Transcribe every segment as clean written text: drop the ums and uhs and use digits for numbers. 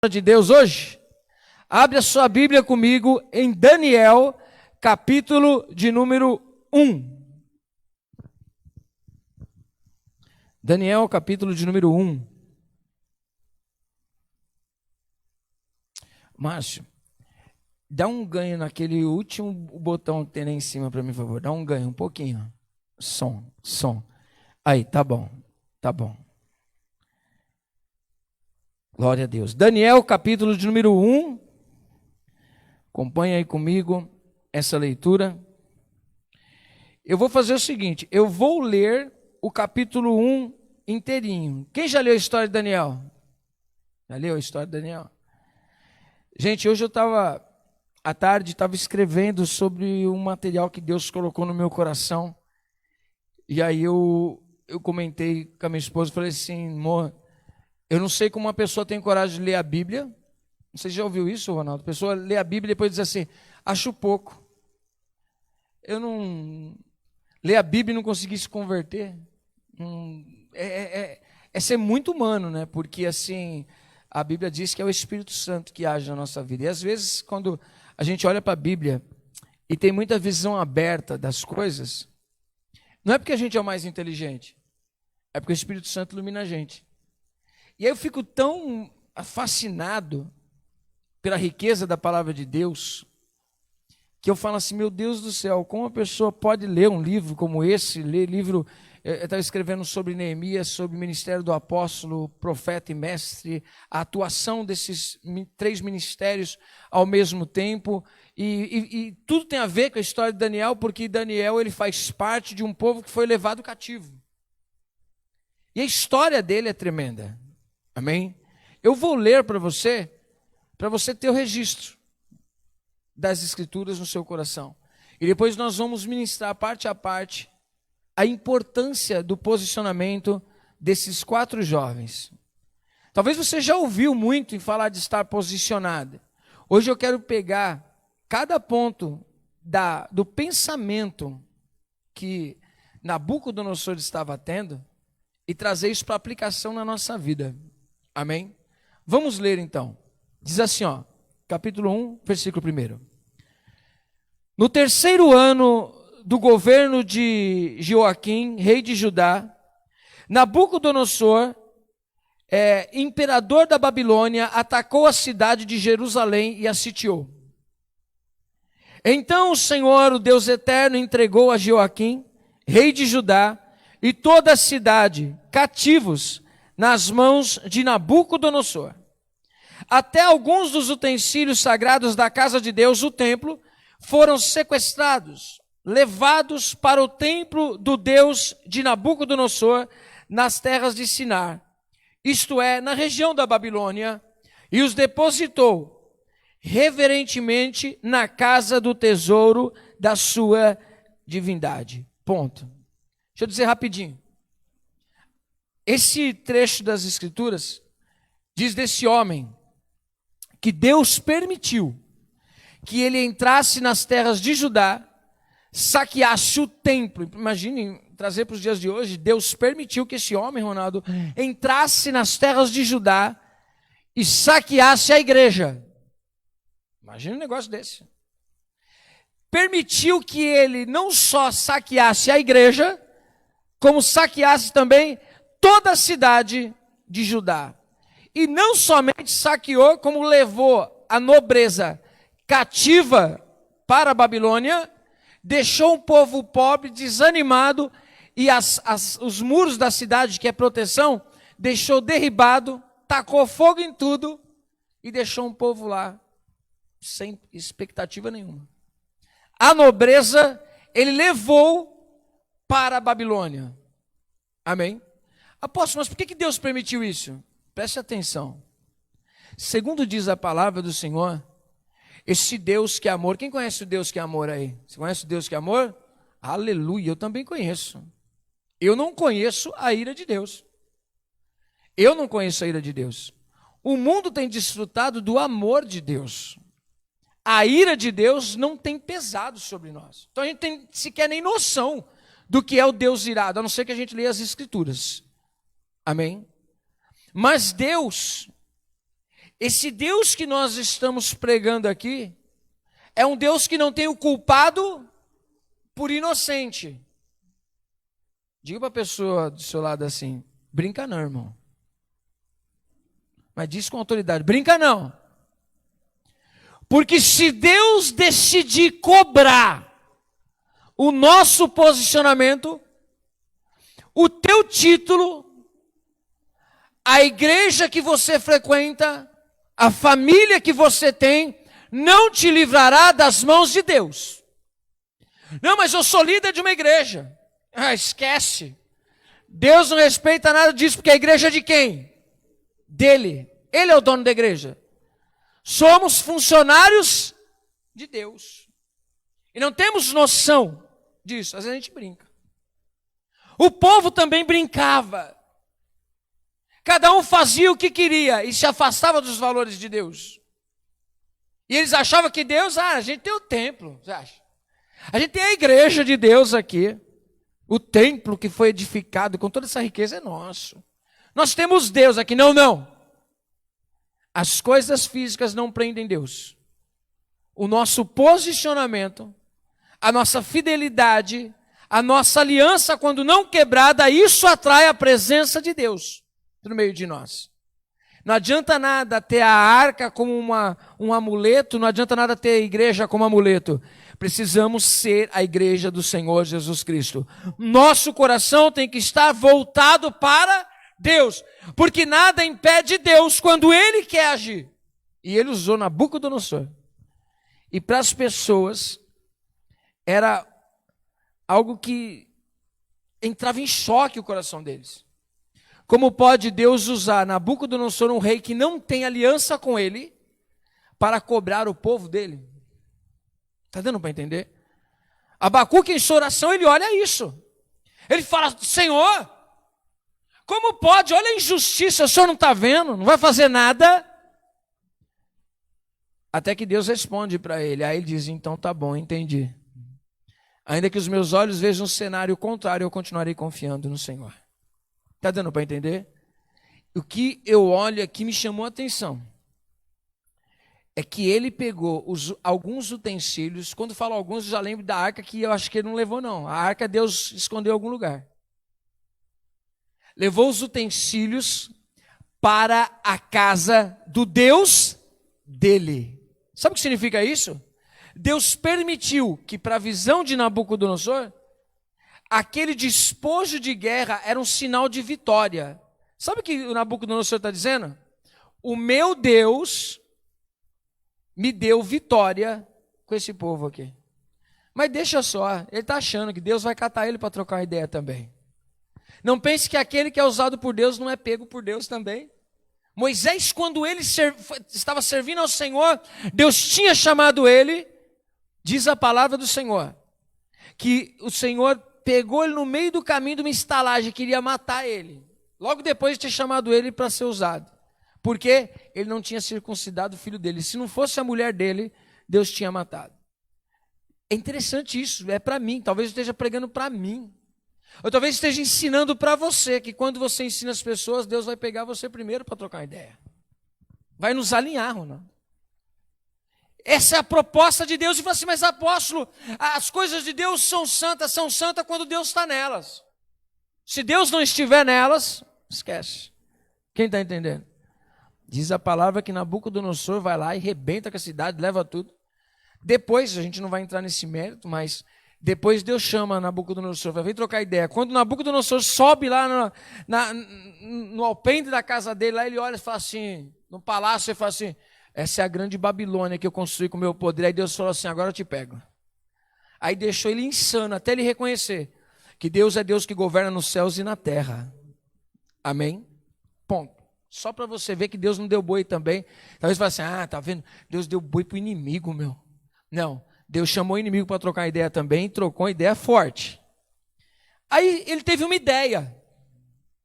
De Deus hoje, abre a sua Bíblia comigo em Daniel, capítulo de número 1. Daniel, capítulo de número 1. Márcio, dá um ganho naquele último botão que tem lá em cima para mim, por favor. Dá um ganho, um pouquinho. Som. Aí, tá bom. Glória a Deus. Daniel, capítulo de número 1. Acompanha aí comigo essa leitura. Eu vou fazer o seguinte, eu vou ler o capítulo 1 inteirinho. Quem já leu a história de Daniel? Já leu a história de Daniel? Gente, hoje à tarde, estava escrevendo sobre um material que Deus colocou no meu coração. E aí eu comentei com a minha esposa, falei assim, amor, eu não sei como uma pessoa tem coragem de ler a Bíblia. Você já ouviu isso, Ronaldo? A pessoa lê a Bíblia e depois diz assim, acho pouco. Eu não... Ler a Bíblia e não conseguir se converter. É ser muito humano, né? Porque assim, a Bíblia diz que é o Espírito Santo que age na nossa vida. E às vezes, quando a gente olha para a Bíblia e tem muita visão aberta das coisas, não é porque a gente é o mais inteligente, é porque o Espírito Santo ilumina a gente. E aí eu fico tão fascinado pela riqueza da palavra de Deus, que eu falo assim, meu Deus do céu, como uma pessoa pode ler um livro como esse, ler livro, eu estava escrevendo sobre Neemias, sobre o ministério do apóstolo, profeta e mestre, a atuação desses 3 ministérios ao mesmo tempo, e tudo tem a ver com a história de Daniel, porque Daniel ele faz parte de um povo que foi levado cativo. E a história dele é tremenda. Amém? Eu vou ler para você ter o registro das Escrituras no seu coração. E depois nós vamos ministrar parte a parte a importância do posicionamento desses 4 jovens. Talvez você já ouviu muito em falar de estar posicionado. Hoje eu quero pegar cada ponto do pensamento que Nabucodonosor estava tendo e trazer isso para aplicação na nossa vida. Amém? Vamos ler então. Diz assim, capítulo 1, versículo 1. No 3º ano do governo de Joaquim, rei de Judá, Nabucodonosor, imperador da Babilônia, atacou a cidade de Jerusalém e a sitiou. Então o Senhor, o Deus eterno, entregou a Joaquim, rei de Judá, e toda a cidade, cativos, nas mãos de Nabucodonosor. Até alguns dos utensílios sagrados da casa de Deus, o templo, foram sequestrados, levados para o templo do Deus de Nabucodonosor, nas terras de Sinar, isto é, na região da Babilônia, e os depositou reverentemente na casa do tesouro da sua divindade. Ponto. Deixa eu dizer rapidinho. Esse trecho das Escrituras diz desse homem que Deus permitiu que ele entrasse nas terras de Judá, saqueasse o templo. Imagine trazer para os dias de hoje, Deus permitiu que esse homem, Ronaldo, entrasse nas terras de Judá e saqueasse a igreja. Imagine um negócio desse. Permitiu que ele não só saqueasse a igreja, como saqueasse também toda a cidade de Judá. E não somente saqueou, como levou a nobreza cativa para a Babilônia, deixou um povo pobre, desanimado, e os muros da cidade, que é proteção, deixou derribado, tacou fogo em tudo, e deixou um povo lá, sem expectativa nenhuma. A nobreza, ele levou para a Babilônia. Amém? Apóstolo, mas por que Deus permitiu isso? Preste atenção. Segundo diz a palavra do Senhor, esse Deus que é amor, quem conhece o Deus que é amor aí? Você conhece o Deus que é amor? Aleluia, eu também conheço. Eu não conheço a ira de Deus. Eu não conheço a ira de Deus. O mundo tem desfrutado do amor de Deus. A ira de Deus não tem pesado sobre nós. Então a gente tem sequer nem noção do que é o Deus irado, a não ser que a gente leia as Escrituras. Amém? Mas Deus, esse Deus que nós estamos pregando aqui é um Deus que não tem o culpado por inocente. Diga para a pessoa do seu lado assim: brinca não, irmão. Mas diz com autoridade: brinca não. Porque se Deus decidir cobrar o nosso posicionamento, o teu título, a igreja que você frequenta, a família que você tem, não te livrará das mãos de Deus. Não, mas eu sou líder de uma igreja. Ah, esquece. Deus não respeita nada disso, porque a igreja é de quem? Dele. Ele é o dono da igreja. Somos funcionários de Deus. E não temos noção disso. Às vezes a gente brinca. O povo também brincava. Cada um fazia o que queria e se afastava dos valores de Deus. E eles achavam que Deus, a gente tem o templo, você acha? A gente tem a igreja de Deus aqui. O templo que foi edificado com toda essa riqueza é nosso. Nós temos Deus aqui. Não, não. As coisas físicas não prendem Deus. O nosso posicionamento, a nossa fidelidade, a nossa aliança, quando não quebrada, isso atrai a presença de Deus no meio de nós. Não adianta nada ter a arca como um amuleto, não adianta nada ter a igreja como amuleto. Precisamos ser a igreja do Senhor Jesus Cristo. Nosso coração tem que estar voltado para Deus, porque nada impede Deus quando Ele quer agir. E Ele usou Nabucodonosor. E para as pessoas, era algo que entrava em choque o coração deles. Como pode Deus usar Nabucodonosor, um rei que não tem aliança com ele, para cobrar o povo dele? Está dando para entender? Abacuque, em sua oração, ele olha isso. Ele fala: Senhor, como pode? Olha a injustiça, o Senhor não está vendo? Não vai fazer nada? Até que Deus responde para ele. Aí ele diz: então tá bom, entendi. Ainda que os meus olhos vejam um cenário contrário, eu continuarei confiando no Senhor. Está dando para entender? O que eu olho aqui me chamou a atenção é que ele pegou alguns utensílios. Quando falo alguns, eu já lembro da arca, que eu acho que ele não levou não. A arca Deus escondeu em algum lugar. Levou os utensílios para a casa do Deus dele. Sabe o que significa isso? Deus permitiu que, para a visão de Nabucodonosor, aquele despojo de guerra era um sinal de vitória. Sabe o que o Nabucodonosor está dizendo? O meu Deus me deu vitória com esse povo aqui. Mas deixa só, ele está achando que Deus vai catar ele para trocar uma ideia também. Não pense que aquele que é usado por Deus não é pego por Deus também. Moisés, quando ele estava servindo ao Senhor, Deus tinha chamado ele, diz a palavra do Senhor, que o Senhor pegou ele no meio do caminho de uma estalagem, queria matar ele. Logo depois de ter chamado ele para ser usado. Porque ele não tinha circuncidado o filho dele. Se não fosse a mulher dele, Deus tinha matado. É interessante isso, é para mim. Talvez eu esteja pregando para mim. Ou talvez esteja ensinando para você, que quando você ensina as pessoas, Deus vai pegar você primeiro para trocar ideia. Vai nos alinhar, Ronaldo. Essa é a proposta de Deus. E fala assim: mas apóstolo, as coisas de Deus são santas quando Deus está nelas. Se Deus não estiver nelas, esquece. Quem está entendendo? Diz a palavra que Nabucodonosor vai lá e rebenta com a cidade, leva tudo. Depois, a gente não vai entrar nesse mérito, mas depois Deus chama Nabucodonosor, vai vir trocar ideia. Quando Nabucodonosor sobe lá no alpendre da casa dele, lá ele olha e fala assim, no palácio, ele fala assim: essa é a grande Babilônia que eu construí com o meu poder. Aí Deus falou assim: agora eu te pego. Aí deixou ele insano, até ele reconhecer que Deus é Deus que governa nos céus e na terra. Amém? Ponto. Só para você ver que Deus não deu boi também. Talvez você fale assim: tá vendo? Deus deu boi para o inimigo, meu. Não, Deus chamou o inimigo para trocar ideia também, trocou uma ideia forte. Aí ele teve uma ideia.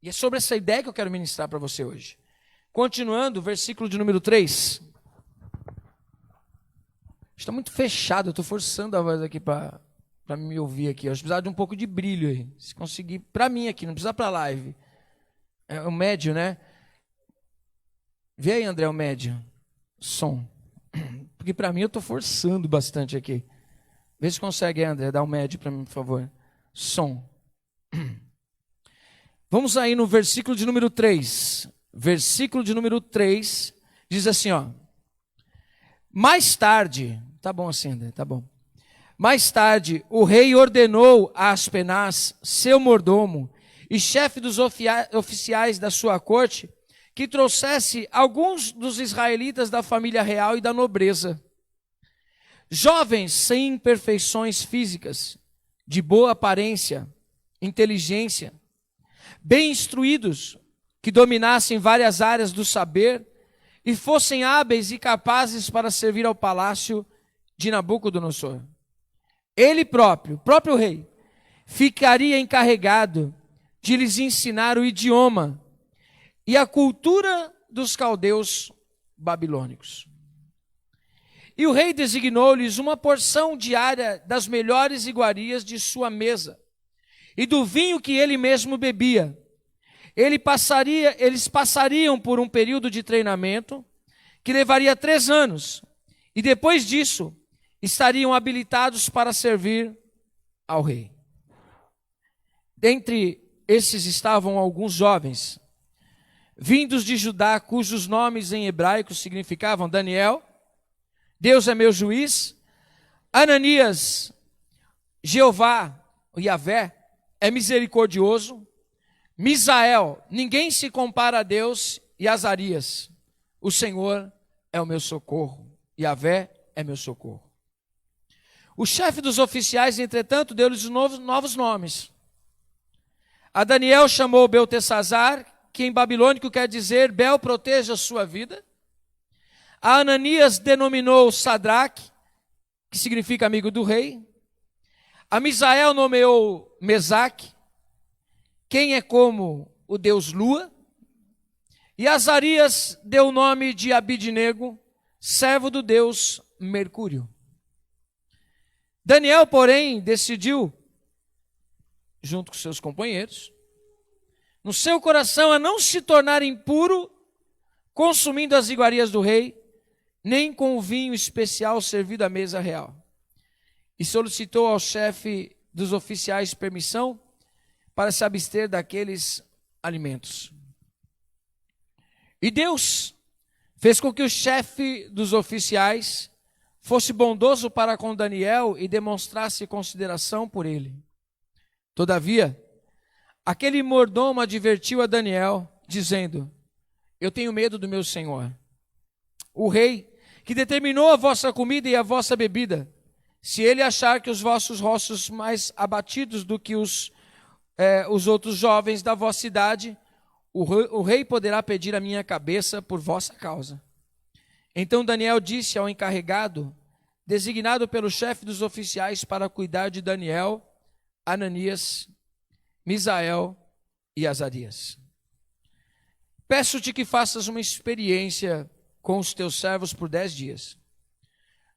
E é sobre essa ideia que eu quero ministrar para você hoje. Continuando, versículo de número 3. Está muito fechado, eu estou forçando a voz aqui para me ouvir aqui. Eu precisava de um pouco de brilho aí. Se conseguir, para mim aqui, não precisa para a live. É o médio, né? Vê aí, André, o médio. Som. Porque para mim eu estou forçando bastante aqui. Vê se consegue, André, dar um médio para mim, por favor. Som. Vamos aí no versículo de número 3. Versículo de número 3 diz assim, ó. Mais tarde, tá bom assim, André, tá bom. Mais tarde, o rei ordenou a Aspenaz, seu mordomo e chefe dos oficiais da sua corte, que trouxesse alguns dos israelitas da família real e da nobreza. Jovens sem imperfeições físicas, de boa aparência, inteligência, bem instruídos, que dominassem várias áreas do saber e fossem hábeis e capazes para servir ao palácio de Nabucodonosor. Ele próprio, próprio rei, ficaria encarregado de lhes ensinar o idioma e a cultura dos caldeus babilônicos. E o rei designou-lhes uma porção diária das melhores iguarias de sua mesa e do vinho que ele mesmo bebia. Eles passariam por um período de treinamento que levaria 3 anos e depois disso estariam habilitados para servir ao rei. Dentre esses estavam alguns jovens, vindos de Judá, cujos nomes em hebraico significavam Daniel, Deus é meu juiz, Ananias, Jeová, o Yahvé, é misericordioso, Misael, ninguém se compara a Deus, e Azarias, o Senhor é o meu socorro, Yahvé é meu socorro. O chefe dos oficiais, entretanto, deu-lhes novos nomes. A Daniel chamou Beltesazar, que em babilônico quer dizer Bel proteja a sua vida. A Ananias denominou Sadraque, que significa amigo do rei. A Misael nomeou Mesaque, quem é como o deus Lua. E Azarias deu o nome de Abidnego, servo do deus Mercúrio. Daniel, porém, decidiu, junto com seus companheiros, no seu coração a não se tornar impuro, consumindo as iguarias do rei, nem com o vinho especial servido à mesa real. E solicitou ao chefe dos oficiais permissão para se abster daqueles alimentos. E Deus fez com que o chefe dos oficiais fosse bondoso para com Daniel e demonstrasse consideração por ele. Todavia, aquele mordomo advertiu a Daniel, dizendo: eu tenho medo do meu senhor, o rei, que determinou a vossa comida e a vossa bebida. Se ele achar que os vossos rostos mais abatidos do que os outros jovens da vossa idade, o rei poderá pedir a minha cabeça por vossa causa. Então Daniel disse ao encarregado, designado pelo chefe dos oficiais para cuidar de Daniel, Ananias, Misael e Azarias: peço-te que faças uma experiência com os teus servos por 10 dias,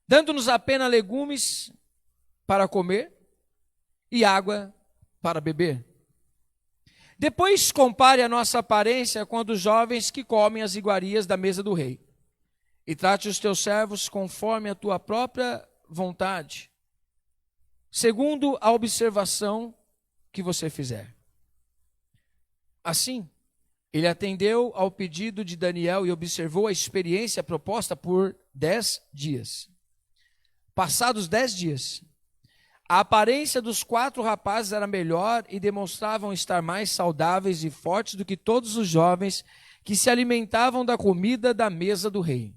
dando-nos apenas legumes para comer e água para beber. Depois compare a nossa aparência com a dos jovens que comem as iguarias da mesa do rei, e trate os teus servos conforme a tua própria vontade, segundo a observação que você fizer. Assim, ele atendeu ao pedido de Daniel e observou a experiência proposta por 10 dias. Passados 10 dias, a aparência dos 4 rapazes era melhor e demonstravam estar mais saudáveis e fortes do que todos os jovens que se alimentavam da comida da mesa do rei.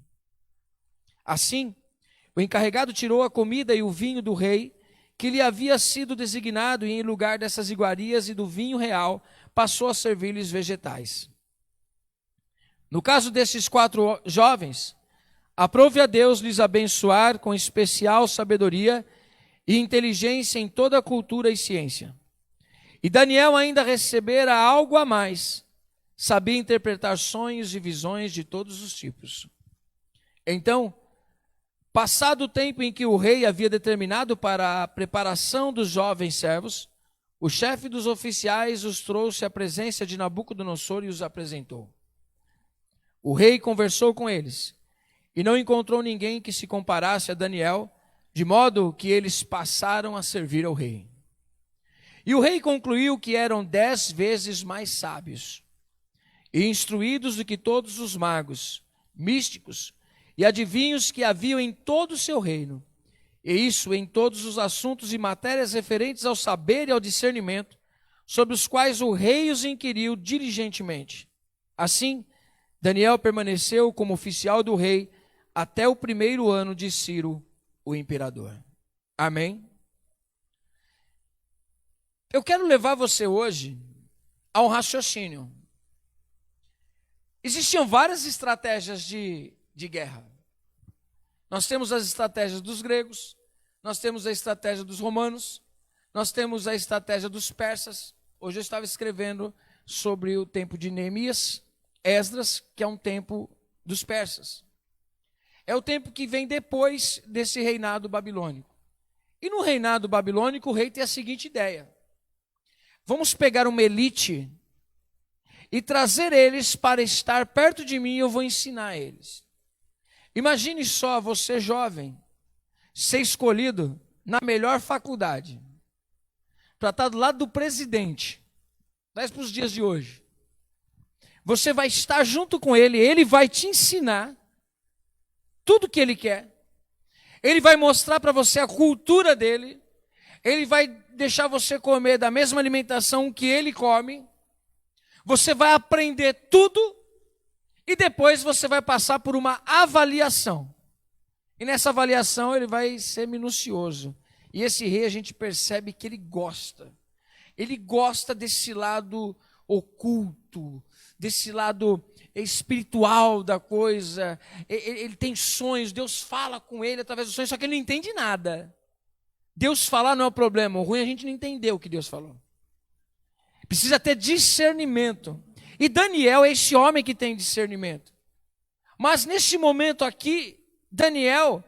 Assim, o encarregado tirou a comida e o vinho do rei, que lhe havia sido designado, e em lugar dessas iguarias e do vinho real, passou a servir-lhes vegetais. No caso desses 4 jovens, aprove a Deus lhes abençoar com especial sabedoria e inteligência em toda a cultura e ciência. E Daniel ainda recebera algo a mais, sabia interpretar sonhos e visões de todos os tipos. Então, passado o tempo em que o rei havia determinado para a preparação dos jovens servos, o chefe dos oficiais os trouxe à presença de Nabucodonosor e os apresentou. O rei conversou com eles e não encontrou ninguém que se comparasse a Daniel, de modo que eles passaram a servir ao rei. E o rei concluiu que eram 10 vezes mais sábios e instruídos do que todos os magos, místicos e adivinhos que haviam em todo o seu reino, e isso em todos os assuntos e matérias referentes ao saber e ao discernimento, sobre os quais o rei os inquiriu diligentemente. Assim, Daniel permaneceu como oficial do rei até o 1º ano de Ciro, o imperador. Amém? Eu quero levar você hoje a um raciocínio. Existiam várias estratégias de guerra. Nós temos as estratégias dos gregos, nós temos a estratégia dos romanos, nós temos a estratégia dos persas. Hoje eu estava escrevendo sobre o tempo de Neemias, Esdras, que é um tempo dos persas. É o tempo que vem depois desse reinado babilônico. E no reinado babilônico o rei tem a seguinte ideia: vamos pegar uma elite e trazer eles para estar perto de mim e eu vou ensinar eles. Imagine só você jovem, ser escolhido na melhor faculdade, para estar do lado do presidente, traz para os dias de hoje. Você vai estar junto com ele, ele vai te ensinar tudo o que ele quer. Ele vai mostrar para você a cultura dele, ele vai deixar você comer da mesma alimentação que ele come, você vai aprender tudo e depois você vai passar por uma avaliação. E nessa avaliação ele vai ser minucioso. E esse rei a gente percebe que ele gosta desse lado oculto, desse lado espiritual da coisa. Ele tem sonhos, Deus fala com ele através dos sonhos, só que ele não entende nada. Deus falar não é o problema, o ruim é a gente não entender o que Deus falou. Precisa ter discernimento. E Daniel é esse homem que tem discernimento. Mas nesse momento aqui, Daniel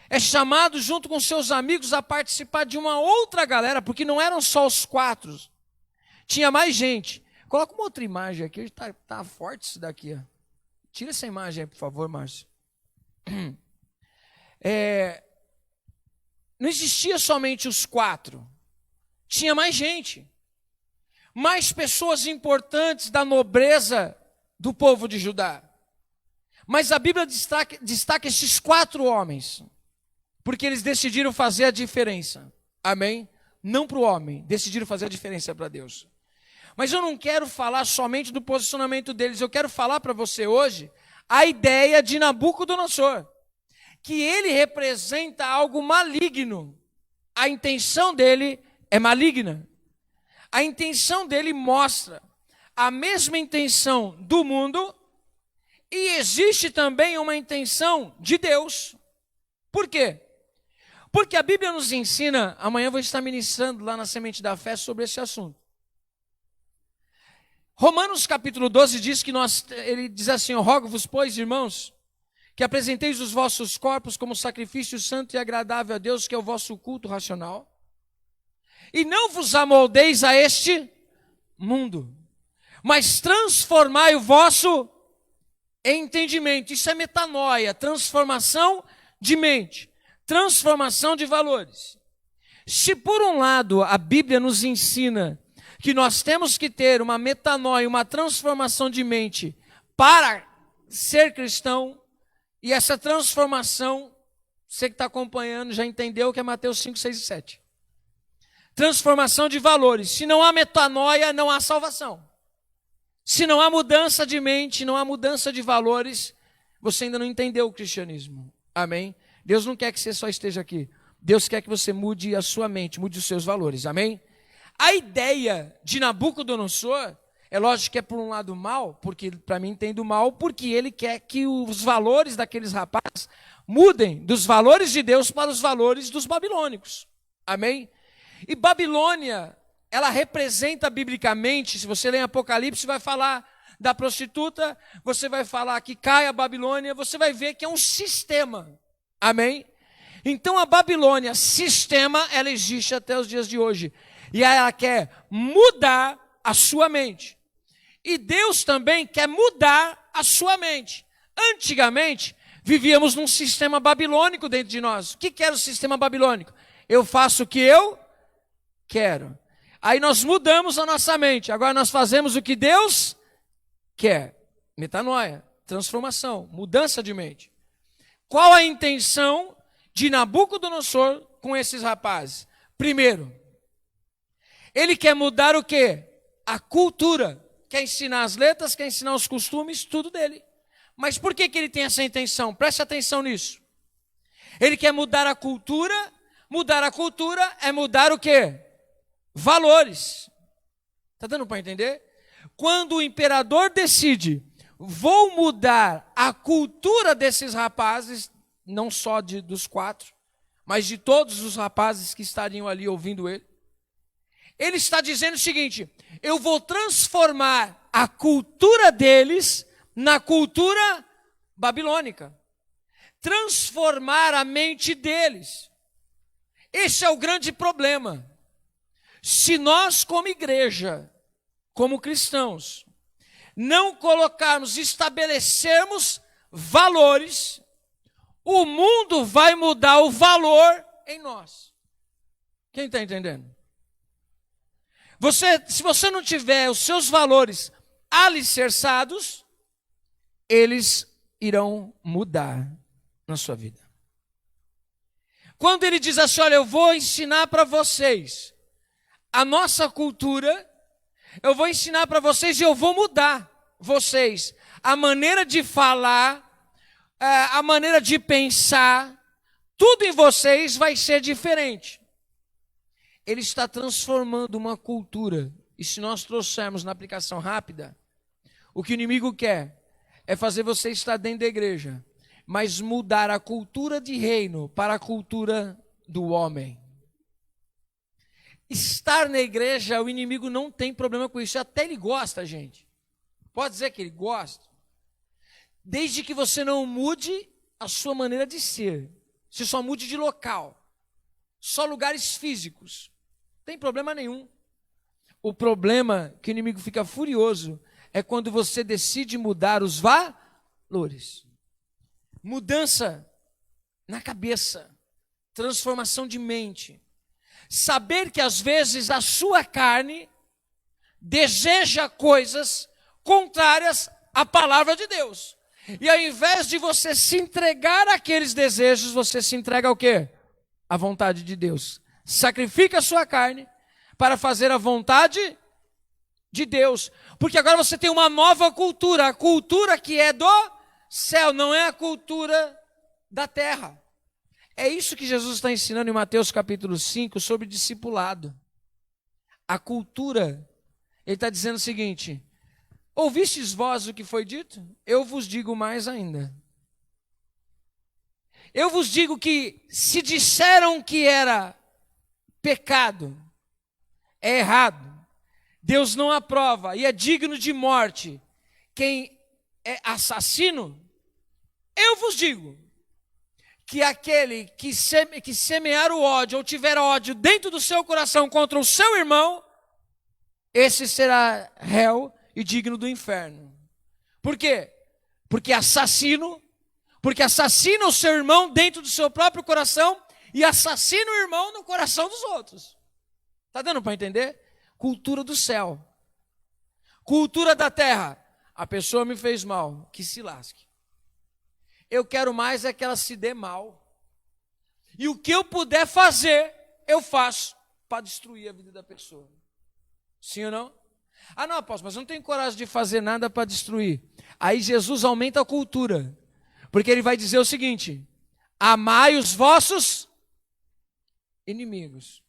é chamado junto com seus amigos a participar de uma outra galera, porque não eram só os 4. Tinha mais gente. Coloca uma outra imagem aqui, tá forte isso daqui. Ó. Tira essa imagem aí, por favor, Márcio. Não existia somente os 4. Tinha mais gente. Mais pessoas importantes da nobreza do povo de Judá. Mas a Bíblia destaca esses 4 homens, porque eles decidiram fazer a diferença. Amém? Não para o homem, decidiram fazer a diferença para Deus. Mas eu não quero falar somente do posicionamento deles, eu quero falar para você hoje a ideia de Nabucodonosor, que ele representa algo maligno. A intenção dele é maligna. A intenção dele mostra a mesma intenção do mundo e existe também uma intenção de Deus. Por quê? Porque a Bíblia nos ensina, amanhã eu vou estar ministrando lá na Semente da Fé sobre esse assunto. Romanos capítulo 12 diz que ele diz assim: rogo-vos, pois, irmãos, que apresenteis os vossos corpos como sacrifício santo e agradável a Deus, que é o vosso culto racional. E não vos amoldeis a este mundo, mas transformai o vosso entendimento. Isso é metanoia, transformação de mente, transformação de valores. Se por um lado a Bíblia nos ensina que nós temos que ter uma metanoia, uma transformação de mente para ser cristão, e essa transformação, você que está acompanhando já entendeu que é Mateus 5, 6 e 7. Transformação de valores. Se não há metanoia, não há salvação. Se não há mudança de mente, não há mudança de valores, você ainda não entendeu o cristianismo. Amém? Deus não quer que você só esteja aqui. Deus quer que você mude a sua mente, mude os seus valores. Amém? A ideia de Nabucodonosor, é lógico que é por um lado mal, porque para mim tem do mal, porque ele quer que os valores daqueles rapazes mudem dos valores de Deus para os valores dos babilônicos. Amém? E Babilônia, ela representa biblicamente, se você ler Apocalipse, vai falar da prostituta, você vai falar que cai a Babilônia, você vai ver que é um sistema. Amém? Então a Babilônia, sistema, ela existe até os dias de hoje. E ela quer mudar a sua mente. E Deus também quer mudar a sua mente. Antigamente, vivíamos num sistema babilônico dentro de nós. O que era o sistema babilônico? Eu faço o que eu quero. Aí nós mudamos a nossa mente. Agora nós fazemos o que Deus quer. Metanoia, transformação, mudança de mente. Qual a intenção de Nabucodonosor com esses rapazes? Primeiro, ele quer mudar o quê? A cultura. Quer ensinar as letras, quer ensinar os costumes, tudo dele. Mas por que ele tem essa intenção? Preste atenção nisso. Ele quer mudar a cultura. Mudar a cultura é mudar o quê? Valores. Está dando para entender? Quando o imperador decide, vou mudar a cultura desses rapazes, não só dos 4, mas de todos os rapazes que estariam ali ouvindo ele, ele está dizendo o seguinte: eu vou transformar a cultura deles na cultura babilônica. Transformar a mente deles. Esse é o grande problema. Se nós, como igreja, como cristãos, não colocarmos, estabelecermos valores, o mundo vai mudar o valor em nós. Quem está entendendo? Se você não tiver os seus valores alicerçados, eles irão mudar na sua vida. Quando ele diz assim, olha, eu vou ensinar para vocês a nossa cultura, eu vou ensinar para vocês e eu vou mudar vocês. A maneira de falar, a maneira de pensar, tudo em vocês vai ser diferente. Ele está transformando uma cultura. E se nós trouxermos na aplicação rápida, o que o inimigo quer é fazer você estar dentro da igreja, mas mudar a cultura de reino para a cultura do homem. Estar na igreja, o inimigo não tem problema com isso. Até ele gosta, gente. Pode dizer que ele gosta. Desde que você não mude a sua maneira de ser. Você só mude de local. Só lugares físicos. Não tem problema nenhum. O problema que o inimigo fica furioso é quando você decide mudar os valores. Mudança na cabeça. Transformação de mente. Saber que às vezes a sua carne deseja coisas contrárias à palavra de Deus. E ao invés de você se entregar àqueles desejos, você se entrega ao quê? À vontade de Deus. Sacrifica a sua carne para fazer a vontade de Deus. Porque agora você tem uma nova cultura. A cultura que é do céu, não é a cultura da terra. É isso que Jesus está ensinando em Mateus capítulo 5 sobre discipulado. A cultura, ele está dizendo o seguinte: ouvistes vós o que foi dito? Eu vos digo mais ainda. Eu vos digo que se disseram que era pecado, é errado, Deus não aprova e é digno de morte quem é assassino, eu vos digo que aquele que semear o ódio ou tiver ódio dentro do seu coração contra o seu irmão, esse será réu e digno do inferno. Por quê? Porque assassina o seu irmão dentro do seu próprio coração e assassina o irmão no coração dos outros. Está dando para entender? Cultura do céu. Cultura da terra. A pessoa me fez mal, que se lasque. Eu quero mais é que ela se dê mal. E o que eu puder fazer, eu faço para destruir a vida da pessoa. Sim ou não? Ah, não, apóstolo, mas eu não tenho coragem de fazer nada para destruir. Aí Jesus aumenta a cultura. Porque ele vai dizer o seguinte: amai os vossos inimigos.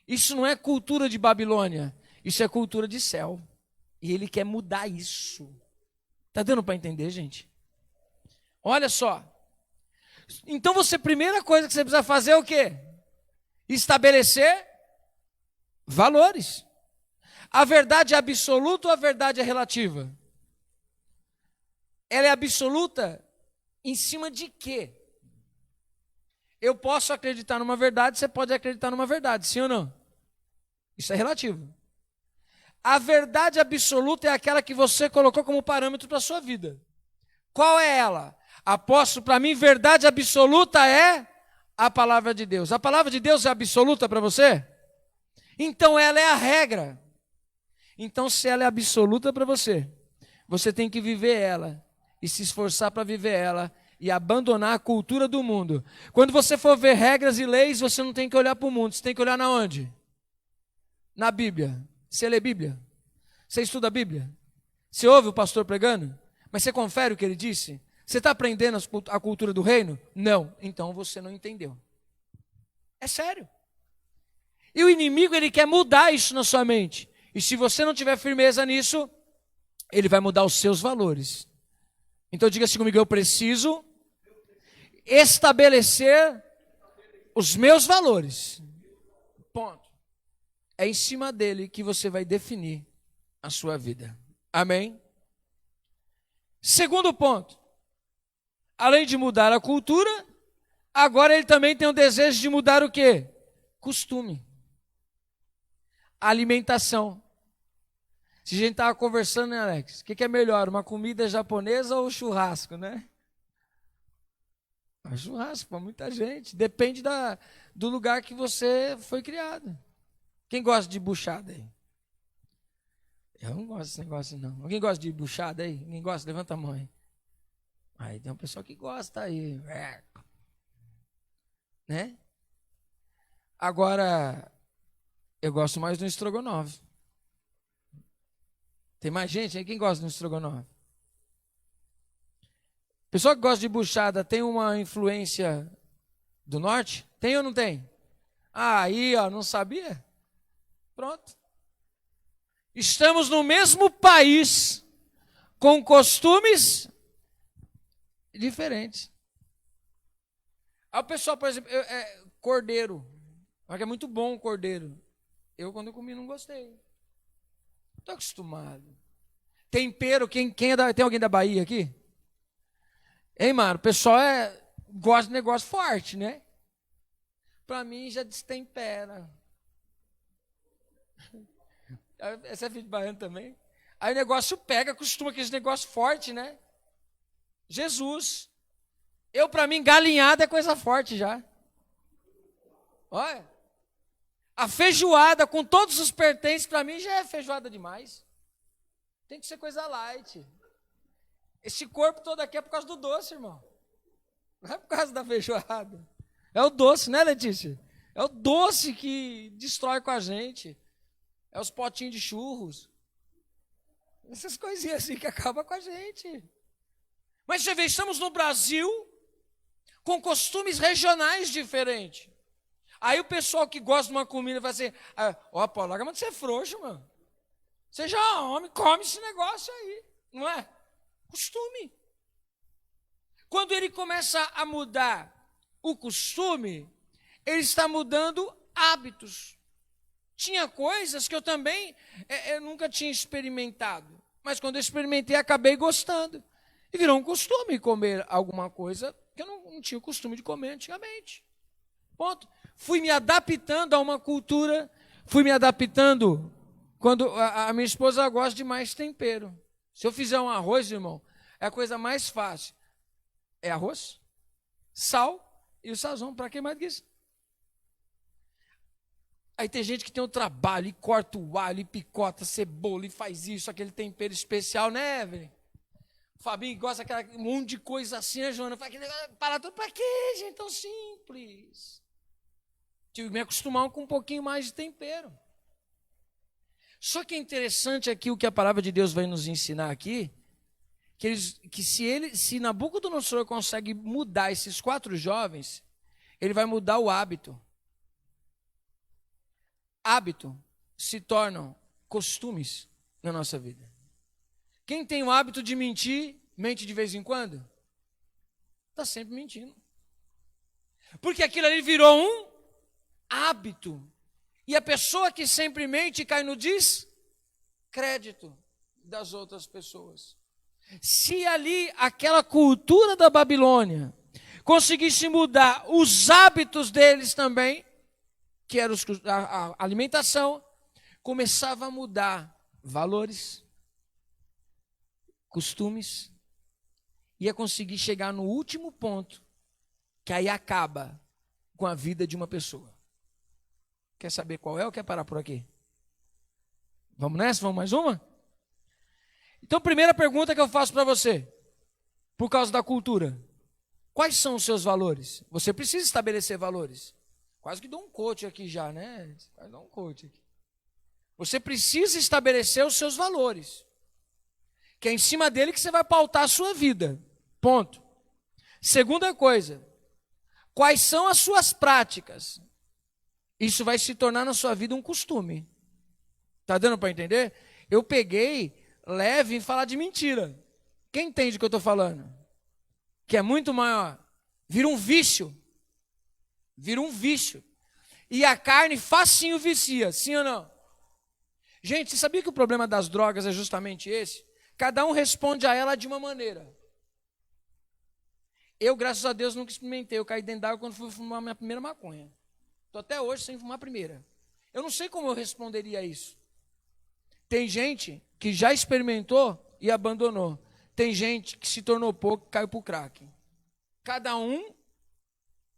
Isso não é cultura de Babilônia. Isso é cultura de céu. E ele quer mudar isso. Está dando para entender, gente? Olha só. Então primeira coisa que você precisa fazer é o quê? Estabelecer valores. A verdade é absoluta ou a verdade é relativa? Ela é absoluta em cima de quê? Eu posso acreditar numa verdade, você pode acreditar numa verdade, sim ou não? Isso é relativo. A verdade absoluta é aquela que você colocou como parâmetro para a sua vida. Qual é ela? Apóstolo, para mim, verdade absoluta é a palavra de Deus. A palavra de Deus é absoluta para você? Então ela é a regra. Então, se ela é absoluta para você, você tem que viver ela e se esforçar para viver ela e abandonar a cultura do mundo. Quando você for ver regras e leis, você não tem que olhar para o mundo, você tem que olhar na onde? Na Bíblia. Você lê Bíblia? Você estuda a Bíblia? Você ouve o pastor pregando? Mas você confere o que ele disse? Você está aprendendo a cultura do reino? Não. Então você não entendeu. É sério. E o inimigo, ele quer mudar isso na sua mente. E se você não tiver firmeza nisso, ele vai mudar os seus valores. Então diga assim comigo, eu preciso estabelecer os meus valores. Ponto. É em cima dele que você vai definir a sua vida. Amém? Segundo ponto. Além de mudar a cultura, agora ele também tem o desejo de mudar o quê? Costume. Alimentação. Se a gente estava conversando, né, Alex? O que é melhor, uma comida japonesa ou churrasco, né? Churrasco para muita gente. Depende do lugar que você foi criado. Quem gosta de buchada aí? Eu não gosto desse negócio, não. Alguém gosta de buchada aí? Ninguém gosta? Levanta a mão aí. Aí tem um pessoal que gosta aí. Né? Agora, eu gosto mais do estrogonofe. Tem mais gente aí? Quem gosta do estrogonofe? Pessoa que gosta de buchada tem uma influência do norte? Tem ou não tem? Ah, aí, ó, não sabia? Pronto. Estamos no mesmo país, com costumes diferentes. Aí o pessoal, por exemplo, cordeiro. Porque é muito bom o cordeiro. Eu, quando eu comi, não gostei. Estou acostumado. Tempero, tem alguém da Bahia aqui? Hein, mano? O pessoal gosta de negócio forte, né? Para mim, já destempera. Esse é filho de baiano também. Aí o negócio pega, costuma aquele negócio forte, né? Jesus. Para mim, galinhada é coisa forte já. Olha. A feijoada com todos os pertences, para mim, já é feijoada demais. Tem que ser coisa light. Esse corpo todo aqui é por causa do doce, irmão. Não é por causa da feijoada. É o doce, né, Letícia? É o doce que destrói com a gente. É os potinhos de churros. Essas coisinhas assim que acabam com a gente. Mas você vê, estamos no Brasil com costumes regionais diferentes. Aí o pessoal que gosta de uma comida vai dizer, ó, Paulo, larga de ser frouxo, mano. Seja homem, come esse negócio aí. Não é? Costume. Quando ele começa a mudar o costume, ele está mudando hábitos. Tinha coisas que eu também eu nunca tinha experimentado. Mas quando eu experimentei, acabei gostando. E virou um costume comer alguma coisa que eu não tinha o costume de comer antigamente. Ponto. Fui me adaptando a uma cultura, fui me adaptando. Quando a minha esposa gosta de mais tempero. Se eu fizer um arroz, irmão, é a coisa mais fácil. É arroz, sal e o sazão. Para que mais que isso? Aí tem gente que tem o trabalho e corta o alho, e picota cebola, e faz isso, aquele tempero especial, né, Evelyn? O Fabinho gosta daquele monte de coisa assim, né, Joana? Para tudo para quê, gente? Tão simples. Tive que me acostumar com um pouquinho mais de tempero. Só que é interessante aqui o que a palavra de Deus vai nos ensinar aqui, que se Nabucodonosor consegue mudar esses 4 jovens, ele vai mudar o hábito. Hábito se tornam costumes na nossa vida. Quem tem o hábito de mentir, mente de vez em quando? Está sempre mentindo. Porque aquilo ali virou um hábito. E a pessoa que sempre mente cai no descrédito das outras pessoas. Se ali aquela cultura da Babilônia conseguisse mudar os hábitos deles também, que era a alimentação, começava a mudar valores, costumes ia conseguir chegar no último ponto, que aí acaba com a vida de uma pessoa. Quer saber qual é ou quer parar por aqui? Vamos nessa? Vamos mais uma? Então, primeira pergunta que eu faço para você, por causa da cultura. Quais são os seus valores? Você precisa estabelecer valores. Quase que dou um coach aqui já, né? Quase dou um coach aqui. Você precisa estabelecer os seus valores. Que é em cima dele que você vai pautar a sua vida. Ponto. Segunda coisa. Quais são as suas práticas? Isso vai se tornar na sua vida um costume. Tá dando para entender? Eu peguei leve em falar de mentira. Quem entende o que eu estou falando? Que é muito maior. Vira um vício. Vira um vício. E a carne facinho vicia, sim ou não? Gente, você sabia que o problema das drogas é justamente esse? Cada um responde a ela de uma maneira. Eu, graças a Deus, nunca experimentei. Eu caí dentro d'água quando fui fumar minha primeira maconha. Estou até hoje sem fumar a primeira. Eu não sei como eu responderia a isso. Tem gente que já experimentou e abandonou. Tem gente que se tornou pouco e caiu para o crack. Cada um,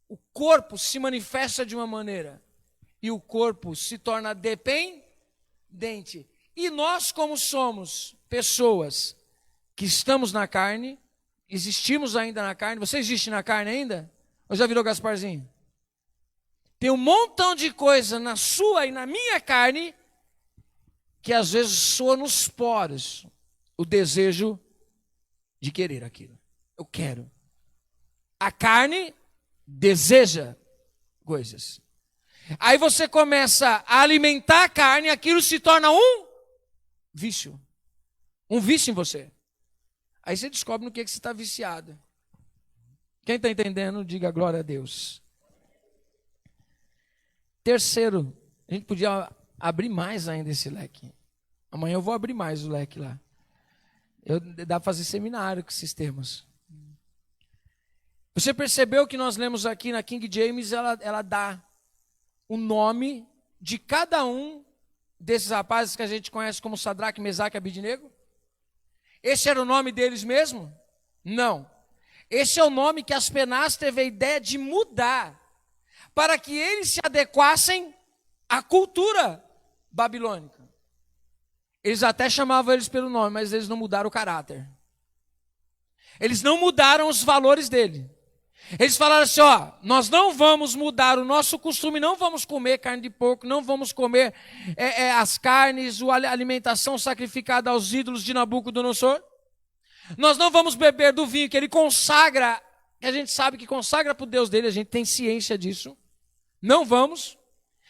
o corpo se manifesta de uma maneira. E o corpo se torna dependente. E nós, como somos pessoas que estamos na carne, existimos ainda na carne. Você existe na carne ainda? Ou já virou Gasparzinho? Tem um montão de coisa na sua e na minha carne que às vezes soa nos poros o desejo de querer aquilo. Eu quero. A carne deseja coisas. Aí você começa a alimentar a carne, aquilo se torna um vício. Um vício em você. Aí você descobre no que você está viciado. Quem está entendendo, diga glória a Deus. Terceiro, a gente podia abrir mais ainda esse leque. Amanhã eu vou abrir mais o leque lá. Dá para fazer seminário com esses termos. Você percebeu que nós lemos aqui na King James, ela dá o nome de cada um desses rapazes que a gente conhece como Sadraque, Mesaque e Abidnego? Esse era o nome deles mesmo? Não. Esse é o nome que Aspenaz teve a ideia de mudar, para que eles se adequassem à cultura babilônica. Eles até chamavam eles pelo nome, mas eles não mudaram o caráter. Eles não mudaram os valores dele. Eles falaram assim, ó, nós não vamos mudar o nosso costume, não vamos comer carne de porco, não vamos comer as carnes, a alimentação sacrificada aos ídolos de Nabucodonosor. Nós não vamos beber do vinho que ele consagra, que a gente sabe que consagra para o Deus dele, a gente tem ciência disso. Não vamos,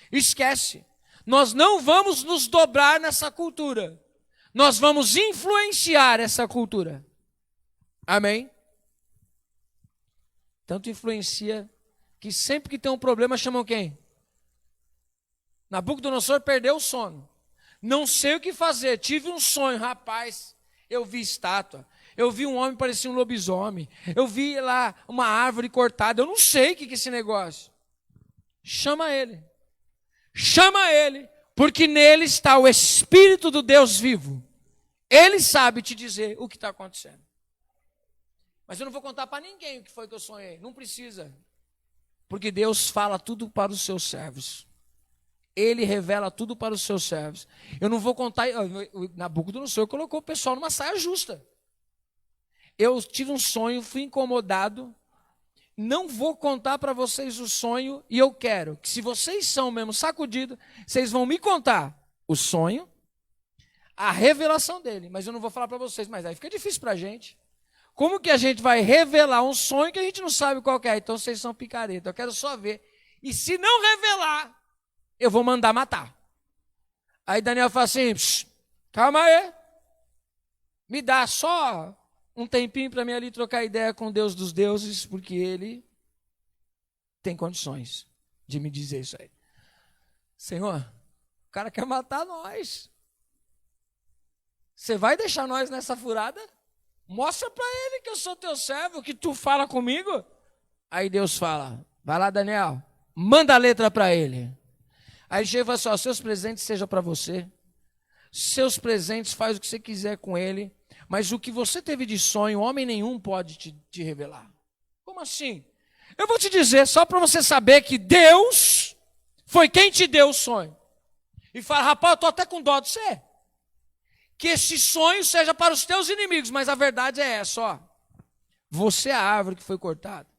esquece. Nós não vamos nos dobrar nessa cultura. Nós vamos influenciar essa cultura. Amém? Tanto influencia que sempre que tem um problema chamam quem? Nabucodonosor perdeu o sono. Não sei o que fazer. Tive um sonho, rapaz. Eu vi estátua. Eu vi um homem parecia um lobisomem. Eu vi lá uma árvore cortada. Eu não sei o que é esse negócio. Chama ele. Chama ele. Porque nele está o Espírito do Deus vivo. Ele sabe te dizer o que está acontecendo. Mas eu não vou contar para ninguém o que foi que eu sonhei. Não precisa. Porque Deus fala tudo para os seus servos. Ele revela tudo para os seus servos. Eu não vou contar. Nabucodonosor colocou o pessoal numa saia justa. Eu tive um sonho, fui incomodado. Não vou contar para vocês o sonho. E eu quero que, se vocês são mesmo sacudidos, vocês vão me contar o sonho, a revelação dele. Mas eu não vou falar para vocês. Mas aí fica difícil para a gente. Como que a gente vai revelar um sonho que a gente não sabe qual que é? Então vocês são picareta, eu quero só ver. E se não revelar, eu vou mandar matar. Aí Daniel fala assim, calma aí. Me dá só um tempinho para mim ali trocar ideia com o Deus dos deuses, porque ele tem condições de me dizer isso aí. Senhor, o cara quer matar nós. Você vai deixar nós nessa furada? Mostra para ele que eu sou teu servo, que tu fala comigo. Aí Deus fala, vai lá Daniel, manda a letra para ele. Aí chega e fala assim, ó, seus presentes sejam para você. Seus presentes faz o que você quiser com ele. mas o que você teve de sonho, homem nenhum pode te revelar. Como assim? Eu vou te dizer, só para você saber que Deus foi quem te deu o sonho. E fala, rapaz, eu estou até com dó de você. Que esse sonho seja para os teus inimigos, mas a verdade é essa, ó. Você é a árvore que foi cortada.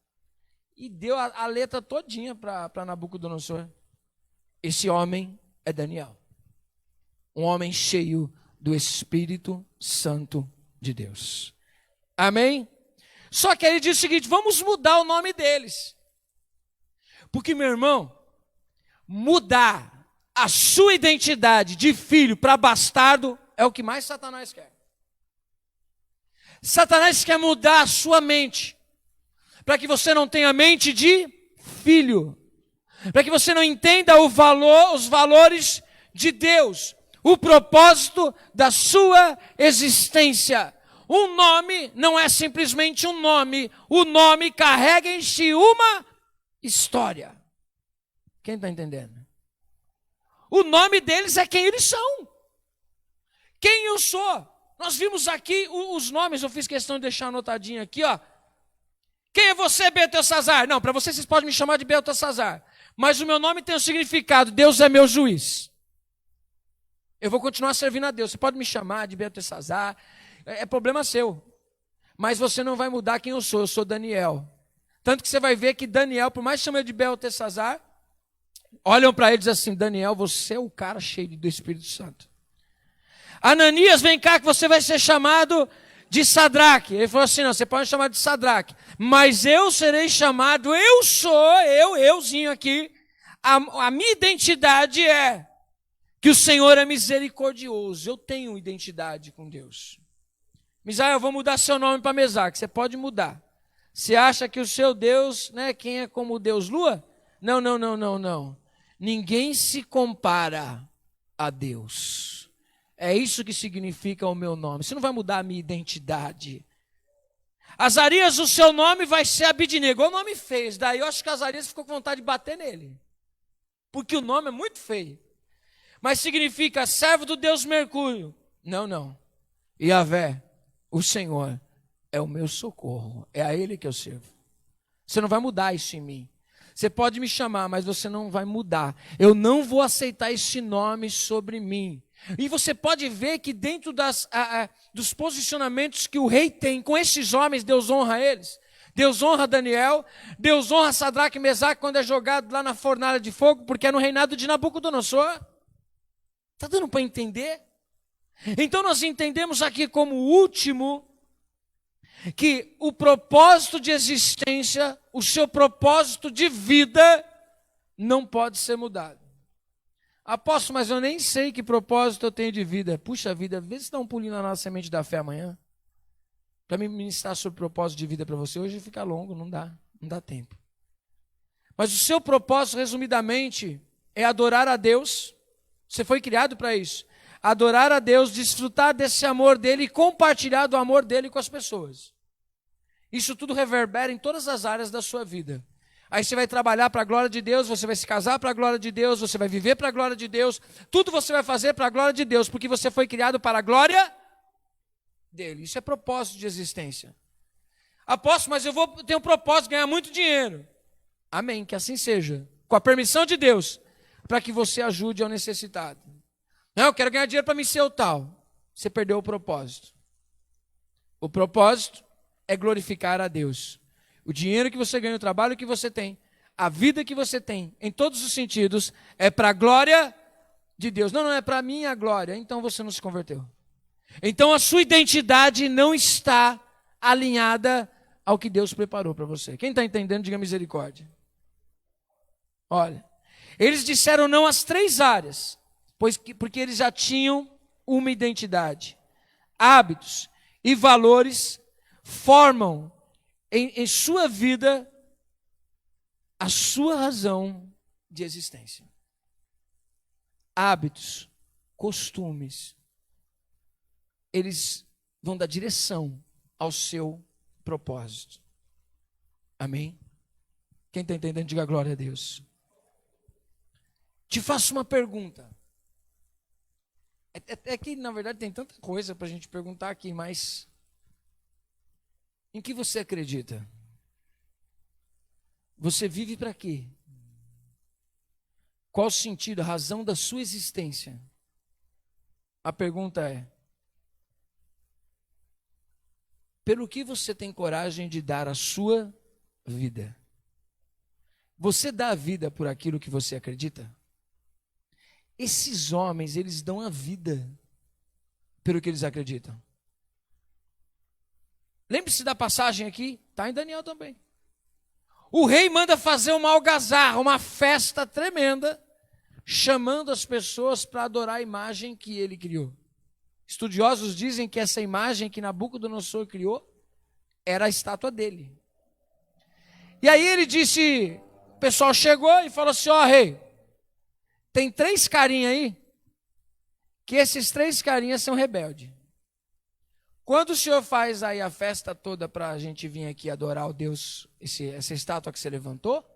E deu a letra todinha para Nabucodonosor. Esse homem é Daniel. Um homem cheio do Espírito Santo de Deus. Amém? Só que ele diz o seguinte, vamos mudar o nome deles. Porque, meu irmão, mudar a sua identidade de filho para bastardo é o que mais Satanás quer. Satanás quer mudar a sua mente, para que você não tenha mente de filho, para que você não entenda os valores de Deus, o propósito da sua existência. Um nome não é simplesmente um nome, o nome carrega em si uma história. Quem está entendendo? O nome deles é quem eles são. Quem eu sou? Nós vimos aqui os nomes, eu fiz questão de deixar anotadinho aqui, ó. Quem é você, Beltesazar? Não, para vocês podem me chamar de Beltesazar. Mas o meu nome tem um significado, Deus é meu juiz. Eu vou continuar servindo a Deus. Você pode me chamar de Beltesazar, é problema seu. Mas você não vai mudar quem eu sou Daniel. Tanto que você vai ver que Daniel, por mais que chame de Beltesazar, olham para ele e dizem assim, Daniel, você é o cara cheio do Espírito Santo. Ananias, vem cá que você vai ser chamado de Sadraque. Ele falou assim, não, você pode me chamar de Sadraque, mas eu serei chamado, euzinho aqui, a minha identidade é que o Senhor é misericordioso, eu tenho identidade com Deus. Misael, eu vou mudar seu nome para Mesaque, você pode mudar. Você acha que o seu Deus, né, quem é como o Deus Lua? Não. Ninguém se compara a Deus. É isso que significa o meu nome. Você não vai mudar a minha identidade. Azarias, o seu nome vai ser Abidnego. O nome feio. Daí eu acho que Azarias ficou com vontade de bater nele. Porque o nome é muito feio. Mas significa servo do Deus Mercúrio. Não. Yahvé, o Senhor, é o meu socorro. É a Ele que eu sirvo. Você não vai mudar isso em mim. Você pode me chamar, mas você não vai mudar. Eu não vou aceitar esse nome sobre mim. E você pode ver que dentro dos posicionamentos que o rei tem com esses homens, Deus honra eles. Deus honra Daniel, Deus honra Sadraque e Mesaque quando é jogado lá na fornalha de fogo, porque é no reinado de Nabucodonosor. Está dando para entender? Então nós entendemos aqui como último, que o propósito de existência, o seu propósito de vida, não pode ser mudado. Apóstolo, mas eu nem sei que propósito eu tenho de vida. Puxa vida, vê se dá um pulinho na nossa semente da fé amanhã. Para me ministrar sobre propósito de vida para você. Hoje fica longo, não dá tempo. Mas o seu propósito, resumidamente, é adorar a Deus. Você foi criado para isso. Adorar a Deus, desfrutar desse amor dele e compartilhar do amor dele com as pessoas. Isso tudo reverbera em todas as áreas da sua vida. Aí você vai trabalhar para a glória de Deus, você vai se casar para a glória de Deus, você vai viver para a glória de Deus, tudo você vai fazer para a glória de Deus, porque você foi criado para a glória dele. Isso é propósito de existência. Apóstolo, mas eu vou ter um propósito de ganhar muito dinheiro. Amém, que assim seja. Com a permissão de Deus, para que você ajude ao necessitado. Não, eu quero ganhar dinheiro para me ser o tal. Você perdeu o propósito. O propósito é glorificar a Deus. O dinheiro que você ganha, o trabalho que você tem, a vida que você tem, em todos os sentidos, é para a glória de Deus. Não é para a minha glória. Então você não se converteu. Então a sua identidade não está alinhada ao que Deus preparou para você. Quem está entendendo, diga misericórdia. Olha, eles disseram não às 3 áreas, porque eles já tinham uma identidade. Hábitos e valores formam em sua vida a sua razão de existência. Hábitos, costumes, eles vão dar direção ao seu propósito. Amém? Quem está entendendo, diga glória a Deus. Te faço uma pergunta. É que, na verdade, tem tanta coisa para a gente perguntar aqui, mas em que você acredita? Você vive para quê? Qual o sentido, a razão da sua existência? A pergunta é: pelo que você tem coragem de dar a sua vida? Você dá a vida por aquilo que você acredita? Esses homens, eles dão a vida pelo que eles acreditam. Lembre-se da passagem aqui, está em Daniel também. O rei manda fazer uma algazarra, uma festa tremenda, chamando as pessoas para adorar a imagem que ele criou. Estudiosos dizem que essa imagem que Nabucodonosor criou era a estátua dele. E aí ele disse, o pessoal chegou e falou assim: ó rei, tem 3 carinhas aí, que esses 3 carinhas são rebeldes. Quando o senhor faz aí a festa toda para a gente vir aqui adorar o Deus, essa estátua que você levantou,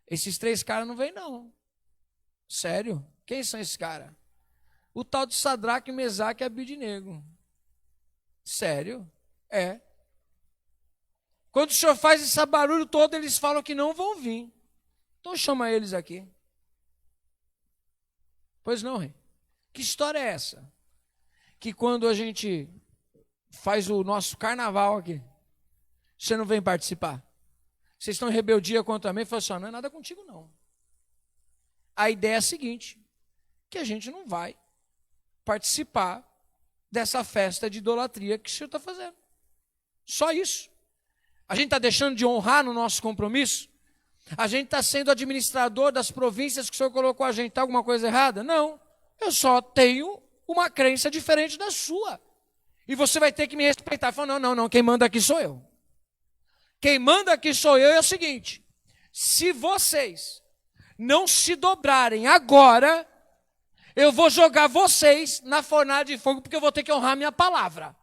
esses 3 caras não vêm não. Sério? Quem são esses caras? O tal de Sadraque, Mesaque e Abidnego. Sério? É. Quando o senhor faz esse barulho todo, eles falam que não vão vir. Então chama eles aqui. Pois não, rei. Que história é essa? Que quando a gente faz o nosso carnaval aqui, você não vem participar? Vocês estão em rebeldia contra mim? Fala assim: não é nada contigo não. A ideia é a seguinte, que a gente não vai participar dessa festa de idolatria que o senhor está fazendo. Só isso. A gente está deixando de honrar no nosso compromisso? A gente está sendo administrador das províncias que o senhor colocou a gente. Está alguma coisa errada? Não. Eu só tenho uma crença diferente da sua. E você vai ter que me respeitar. Fala: não, quem manda aqui sou eu. Quem manda aqui sou eu. É o seguinte: se vocês não se dobrarem agora, eu vou jogar vocês na fornalha de fogo, porque eu vou ter que honrar minha palavra.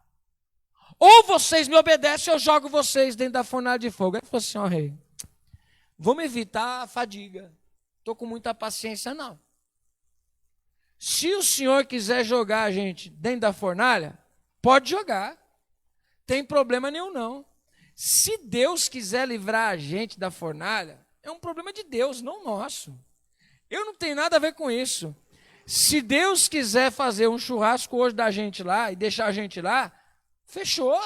Ou vocês me obedecem, ou eu jogo vocês dentro da fornalha de fogo. Aí ele falou assim: ó rei, vamos evitar a fadiga. Estou com muita paciência, não. Se o senhor quiser jogar a gente dentro da fornalha, pode jogar. Tem problema nenhum, não. Se Deus quiser livrar a gente da fornalha, é um problema de Deus, não nosso. Eu não tenho nada a ver com isso. Se Deus quiser fazer um churrasco hoje da gente lá e deixar a gente lá, fechou.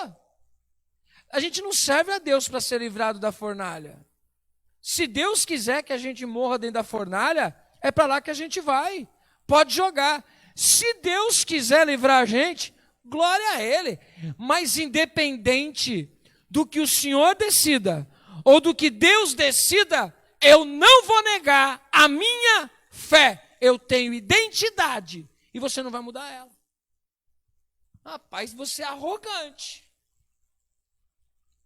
A gente não serve a Deus para ser livrado da fornalha. Se Deus quiser que a gente morra dentro da fornalha, é para lá que a gente vai. Pode jogar. Se Deus quiser livrar a gente, glória a Ele. Mas independente do que o Senhor decida, ou do que Deus decida, eu não vou negar a minha fé. Eu tenho identidade e você não vai mudar ela. Rapaz, você é arrogante.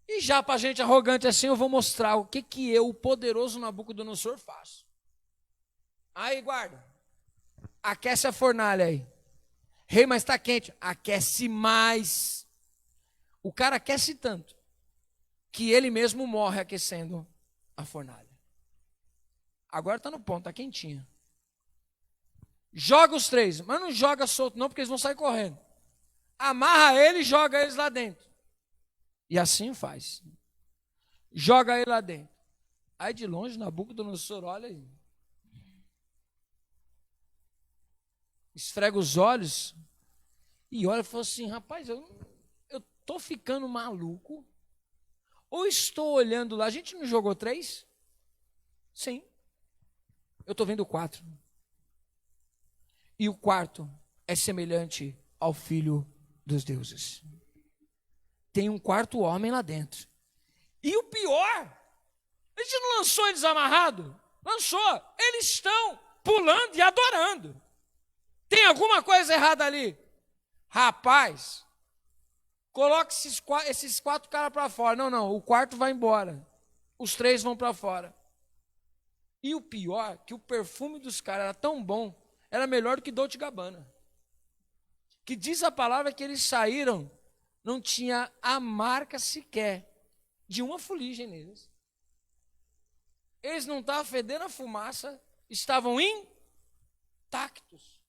E já para gente arrogante assim, eu vou mostrar o que eu, o poderoso Nabucodonosor, faço. Aí, guarda. Aquece a fornalha aí. Rei, mas está quente. Aquece mais. O cara aquece tanto que ele mesmo morre aquecendo a fornalha. Agora está no ponto, está quentinha. Joga os 3, mas não joga solto não, porque eles vão sair correndo. Amarra ele e joga eles lá dentro. E assim faz. Joga ele lá dentro. Aí de longe, Nabucodonosor olha aí. Esfrega os olhos e olha e fala assim: rapaz, eu estou ficando maluco? Ou estou olhando lá? A gente não jogou 3? Sim. Eu estou vendo 4. E o 4 é semelhante ao Filho dos deuses. Tem um 4º homem lá dentro. E o pior, a gente não lançou eles amarrados? Lançou. Eles estão pulando e adorando. Tem alguma coisa errada ali? Rapaz, coloque esses 4 caras para fora. Não, o 4º vai embora. Os 3 vão para fora. E o pior, que o perfume dos caras era tão bom, era melhor do que Dolce & Gabbana. Que diz a palavra que eles saíram, não tinha a marca sequer de uma fuligem neles. Eles não estavam fedendo a fumaça, estavam intactos.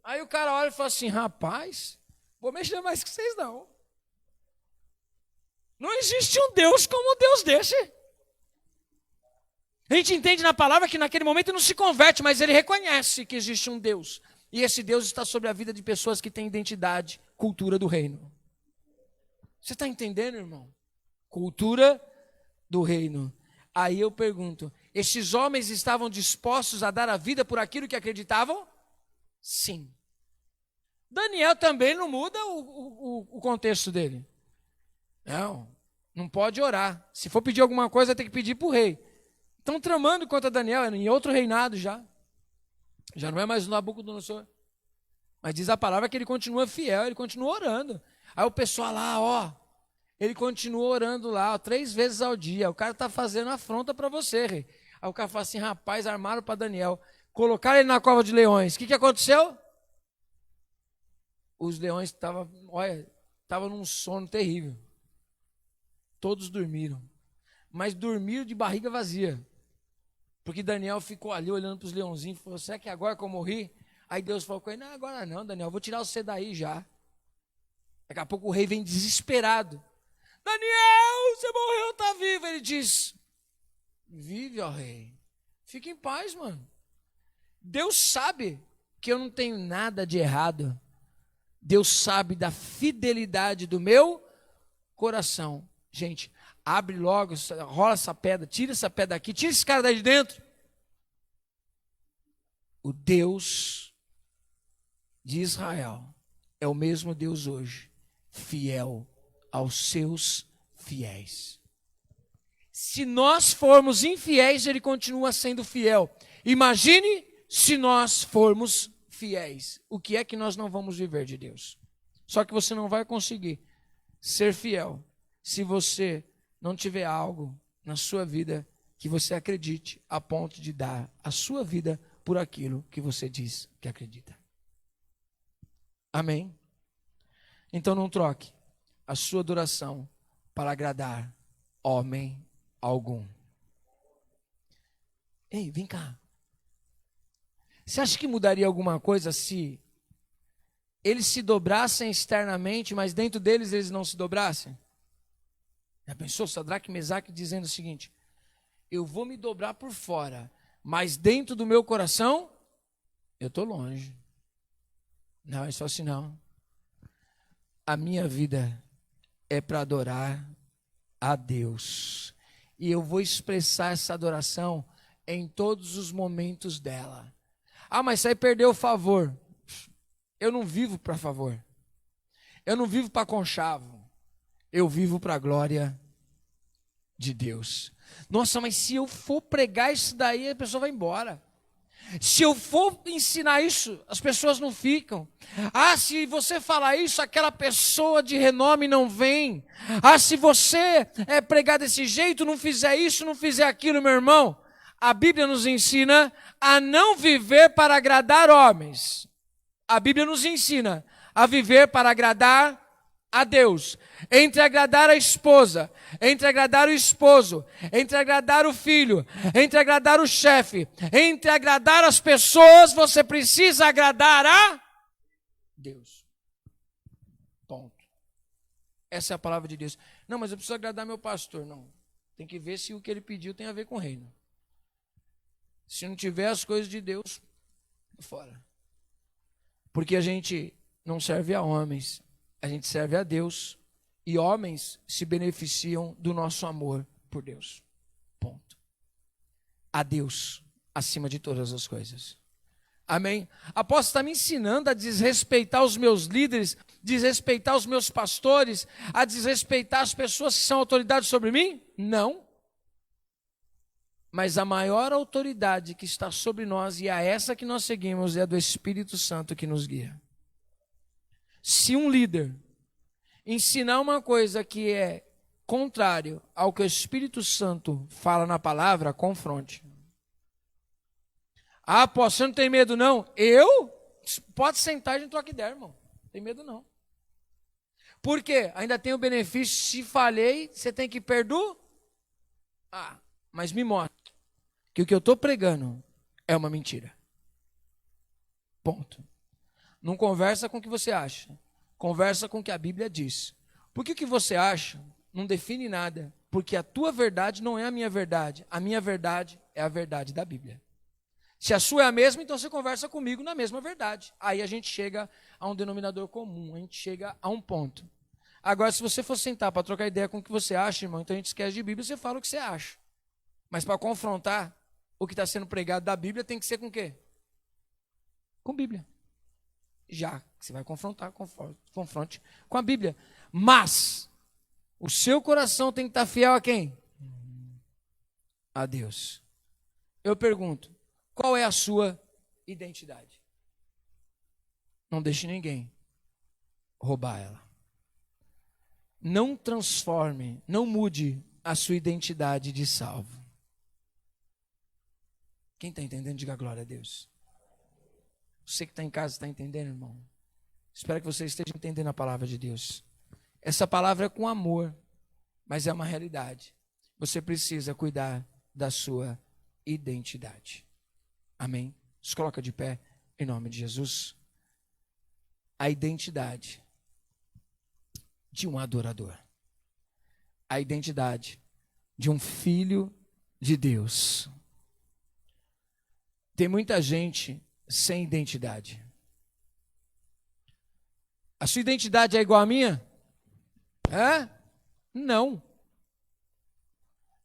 Aí o cara olha e fala assim, rapaz, vou mexer mais com vocês não. Não existe um Deus como o Deus desse. A gente entende na palavra que naquele momento ele não se converte, mas ele reconhece que existe um Deus. E esse Deus está sobre a vida de pessoas que têm identidade, cultura do reino. Você está entendendo, irmão? Cultura do reino. Aí eu pergunto, esses homens estavam dispostos a dar a vida por aquilo que acreditavam? Sim. Daniel também não muda o contexto dele. Não pode orar. Se for pedir alguma coisa, tem que pedir para o rei. Estão tramando contra Daniel, é em outro reinado já. Já não é mais o Nabucodonosor. Mas diz a palavra que ele continua fiel, ele continua orando. Aí o pessoal lá, ele continua orando lá, 3 vezes ao dia. O cara está fazendo afronta para você, rei. Aí o cara fala assim, rapaz, armaram para Daniel. Colocaram ele na cova de leões. O que aconteceu? Os leões estavam num sono terrível. Todos dormiram. Mas dormiram de barriga vazia. Porque Daniel ficou ali olhando para os leãozinhos e falou, será que agora que eu morri? Aí Deus falou com ele, não, agora não, Daniel, vou tirar você daí já. Daqui a pouco o rei vem desesperado. Daniel, você morreu, está vivo. Ele diz, vive, ó rei. Fica em paz, mano. Deus sabe que eu não tenho nada de errado. Deus sabe da fidelidade do meu coração. Gente, abre logo, rola essa pedra, tira essa pedra daqui, tira esse cara daí de dentro. O Deus de Israel é o mesmo Deus hoje, fiel aos seus fiéis. Se nós formos infiéis, ele continua sendo fiel. Imagine se nós formos fiéis. O que é que nós não vamos viver de Deus? Só que você não vai conseguir ser fiel se você não tiver algo na sua vida que você acredite a ponto de dar a sua vida por aquilo que você diz que acredita. Amém? Então não troque a sua adoração para agradar homem algum. Ei, vem cá. Você acha que mudaria alguma coisa se eles se dobrassem externamente, mas dentro deles eles não se dobrassem? Já pensou Sadraque e Mesaque dizendo o seguinte, eu vou me dobrar por fora, mas dentro do meu coração, eu estou longe. Não, é só assim não. A minha vida é para adorar a Deus. E eu vou expressar essa adoração em todos os momentos dela. Ah, mas isso aí perdeu o favor. Eu não vivo para favor. Eu não vivo para conchavo. Eu vivo para a glória de Deus. Nossa, mas se eu for pregar isso daí, a pessoa vai embora. Se eu for ensinar isso, as pessoas não ficam. Ah, se você falar isso, aquela pessoa de renome não vem. Ah, se você pregar desse jeito, não fizer isso, não fizer aquilo, meu irmão. A Bíblia nos ensina a não viver para agradar homens. A Bíblia nos ensina a viver para agradar a Deus. Entre agradar a esposa, entre agradar o esposo, entre agradar o filho, entre agradar o chefe, entre agradar as pessoas, você precisa agradar a Deus. Ponto. Essa é a palavra de Deus. Não, mas eu preciso agradar meu pastor. Não. Tem que ver se o que ele pediu tem a ver com o reino. Se não tiver as coisas de Deus, fora. Porque a gente não serve a homens, a gente serve a Deus. E homens se beneficiam do nosso amor por Deus. Ponto. A Deus acima de todas as coisas. Amém? Apóstolo, está me ensinando a desrespeitar os meus líderes, desrespeitar os meus pastores, a desrespeitar as pessoas que são autoridades sobre mim? Não. Mas a maior autoridade que está sobre nós, e a essa que nós seguimos, é a do Espírito Santo que nos guia. Se um líder ensinar uma coisa que é contrário ao que o Espírito Santo fala na palavra, confronte. Ah, pô, você não tem medo não? Eu? Pode sentar e a gente troca ideia, irmão. Não tem medo não. Por quê? Ainda tem o benefício, se falhei, você tem que perdoar. Ah, mas me mostra que o que eu estou pregando é uma mentira. Ponto. Não conversa com o que você acha. Conversa com o que a Bíblia diz. Porque o que você acha não define nada. Porque a tua verdade não é a minha verdade. A minha verdade é a verdade da Bíblia. Se a sua é a mesma, então você conversa comigo na mesma verdade. Aí a gente chega a um denominador comum. A gente chega a um ponto. Agora, se você for sentar para trocar ideia com o que você acha, irmão, então a gente esquece de Bíblia e você fala o que você acha. Mas para confrontar o que está sendo pregado da Bíblia, tem que ser com o quê? Com Bíblia. Já que você vai confrontar, confronte com a Bíblia. Mas o seu coração tem que estar fiel a quem? A Deus. Eu pergunto, qual é a sua identidade? Não deixe ninguém roubar ela. Não transforme, não mude a sua identidade de salvo. Quem está entendendo, diga glória a Deus. Você que está em casa está entendendo, irmão? Espero que você esteja entendendo a palavra de Deus. Essa palavra é com amor, mas é uma realidade. Você precisa cuidar da sua identidade. Amém? Se coloca de pé em nome de Jesus. A identidade de um adorador. A identidade de um filho de Deus. Tem muita gente sem identidade. A sua identidade é igual à minha? É? Não.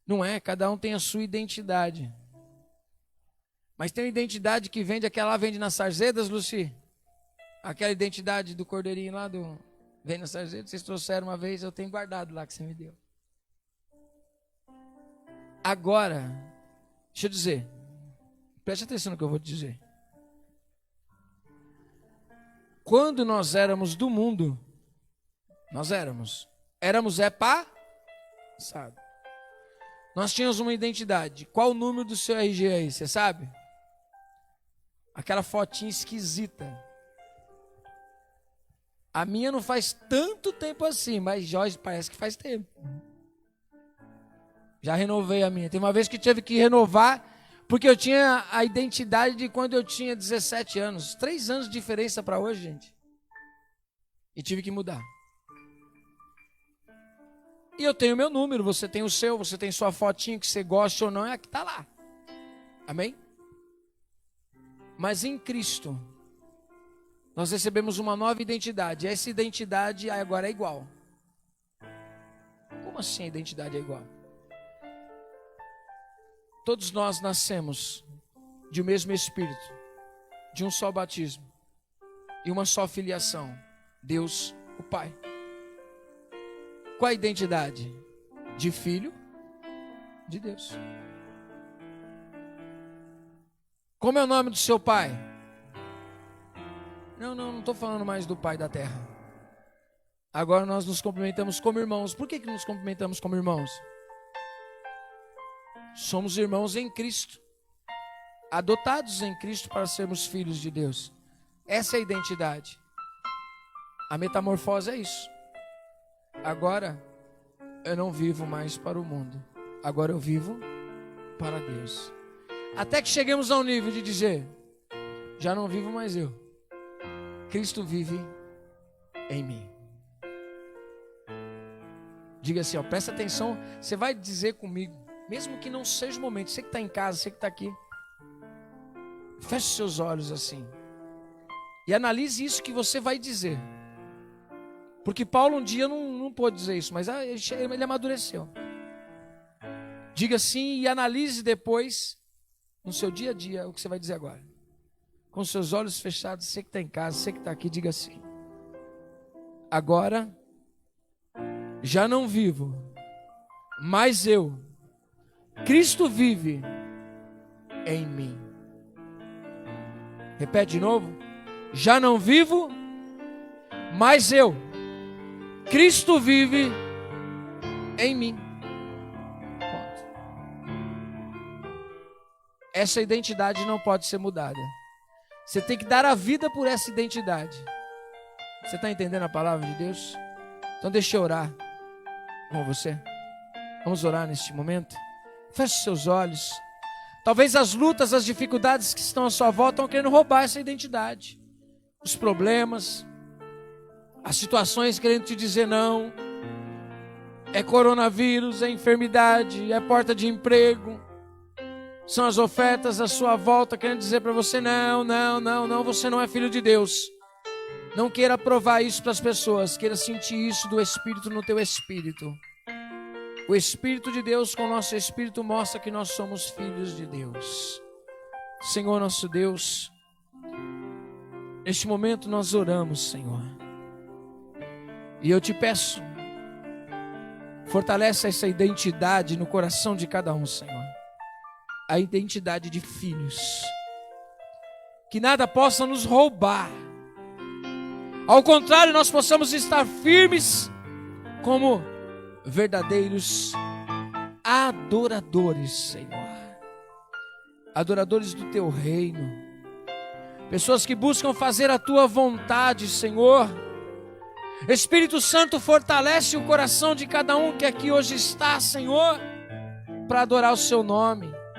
Não é, cada um tem a sua identidade. Mas tem uma identidade que vende, aquela lá vende nas Sarzedas, Luci? Aquela identidade do cordeirinho lá do... Vem nas Sarzedas, vocês trouxeram uma vez, eu tenho guardado lá que você me deu. Agora, deixa eu dizer, preste atenção no que eu vou te dizer. Quando nós éramos do mundo, éramos passado. Nós tínhamos uma identidade. Qual o número do seu RG aí, você sabe? Aquela fotinha esquisita. A minha não faz tanto tempo assim, mas Jorge parece que faz tempo. Já renovei a minha. Tem uma vez que tive que renovar, porque eu tinha a identidade de quando eu tinha 17 anos. 3 anos de diferença para hoje, gente. E tive que mudar. E eu tenho o meu número, você tem o seu, você tem sua fotinha, que você gosta ou não, é a que está lá. Amém? Mas em Cristo, nós recebemos uma nova identidade. Essa identidade agora é igual. Como assim a identidade é igual? Todos nós nascemos de um mesmo Espírito, de um só batismo e uma só filiação. Deus, o Pai. Qual a identidade? De filho de Deus. Como é o nome do seu pai? Não estou falando mais do pai da terra. Agora nós nos cumprimentamos como irmãos. Por que nos cumprimentamos como irmãos? Somos irmãos em Cristo, adotados em Cristo para sermos filhos de Deus. Essa é a identidade. A metamorfose é isso. Agora eu não vivo mais para o mundo. Agora eu vivo para Deus. Até que cheguemos ao nível de dizer: já não vivo mais eu. Cristo vive em mim. Diga assim, ó, presta atenção. Você vai dizer comigo, mesmo que não seja o momento. Você que está em casa, você que está aqui, feche seus olhos assim e analise isso que você vai dizer. Porque Paulo um dia não pôde dizer isso, mas ele amadureceu. Diga sim e analise depois, no seu dia a dia, o que você vai dizer agora. Com seus olhos fechados, você que está em casa, você que está aqui, diga assim: agora já não vivo, mas eu, Cristo vive em mim. Repete de novo. Já não vivo, mas eu, Cristo vive em mim. Ponto. Essa identidade não pode ser mudada. Você tem que dar a vida por essa identidade. Você está entendendo a palavra de Deus? Então deixa eu orar com você. Vamos orar neste momento. Feche seus olhos. Talvez as lutas, as dificuldades que estão à sua volta estão querendo roubar essa identidade. os problemas, as situações querendo te dizer não. É coronavírus, é enfermidade, é porta de emprego. São as ofertas à sua volta querendo dizer para você, não, você não é filho de Deus. Não queira provar isso para as pessoas, queira sentir isso do Espírito no teu espírito. O Espírito de Deus com o nosso espírito mostra que nós somos filhos de Deus. Senhor nosso Deus, neste momento nós oramos, Senhor. E eu te peço, fortalece essa identidade no coração de cada um, Senhor. A identidade de filhos. Que nada possa nos roubar. Ao contrário, nós possamos estar firmes como verdadeiros adoradores, Senhor. Adoradores do teu reino. Pessoas que buscam fazer a tua vontade, Senhor. Espírito Santo, fortalece o coração de cada um que aqui hoje está, Senhor, para adorar o seu nome.